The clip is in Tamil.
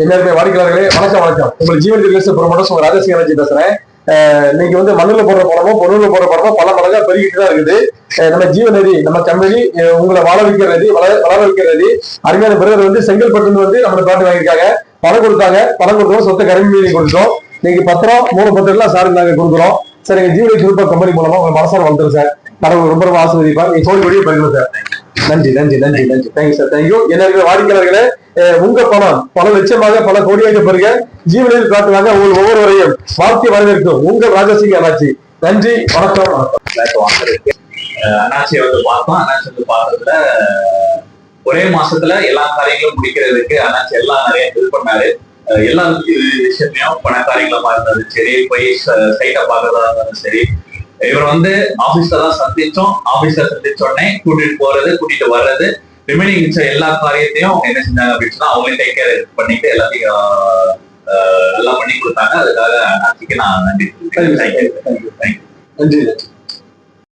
எல்லாருமே வாடிக்கையாளர்களே வணக்கம் வணக்கம். உங்களுக்கு ஜீவன் ரியல் ப்ரொமோட்டர்ஸ் உங்க ராஜசிங் பேசுறேன். இன்னைக்கு வந்து மண்ணுல போடுற படமோ பொருள்ல போடுற படமோ பல மடங்கா பெருகிட்டு தான் இருக்குது. நம்ம ஜீவநதி நம்ம கம்பெனி உங்களை வளர வைக்கிறது வளர வைக்கிறது. அருமையான பிறகு வந்து செங்கல்பட்டு வந்து நம்ம பாட்டு வாங்கியிருக்காங்க. பணம் கொடுத்தாங்க, பணம் கொடுத்தோம், சொத்தை கரும்பு மீறி கொடுத்தோம். இன்னைக்கு பத்திரம் 3 பத்திரம் எல்லாம் சார் நாங்க கொடுக்குறோம். சார் எங்க ஜீவநதி குரூப் கம்பெனி மூலமா உங்க மனசார வந்துடும் சார். கடவுள் ரொம்ப ரொம்ப ஆசிர்வதிப்பார். நீங்க தோல்வி வழியை பண்ணுங்க சார். நன்றி நன்றி நன்றி நன்றி. Thank you sir, thank you. என்ன வாடிக்கையாளர்களே, உங்க பல லட்சமாக பல கோடியாக பெருக ஜீவனில் காட்டுவாங்க. உங்கள் ஒவ்வொருவரையும் வாழ்க்கை வரவேற்கும் உங்கள் ராஜசிங் அண்ணாச்சி. நன்றி, வணக்கம் வணக்கம். அண்ணாச்சியை வந்து பார்த்தோம். அண்ணாச்சி வந்து பார்த்ததுல ஒரே மாசத்துல எல்லா காரியங்களும் முடிக்கிறதுக்கு அண்ணாச்சி எல்லாம் நிறைய ஹெல்ப் பண்ணாரு. எல்லா விஷயத்தையும் பணக்காரியங்களா இருந்தாலும் சரி, போய் சைட்டை பார்க்கறதா இருந்தாலும் சரி, இவர் வந்து ஆபீஸ்ல தான் சந்திச்சோம். ஆபீஸ்ல சந்திச்ச உடனே கூட்டிட்டு போறது, கூட்டிட்டு வர்றது, ரிமைனிங் மிச்ச எல்லா காரியத்தையும் அவங்க என்ன செஞ்சாங்க அப்படின்னு சொன்னா அவங்களே டேக் கேர் பண்ணிட்டு எல்லாத்தையும் நல்லா பண்ணி கொடுத்தாங்க. அதுக்காக அண்ணாச்சிக்கு நான் நன்றி. நன்றி.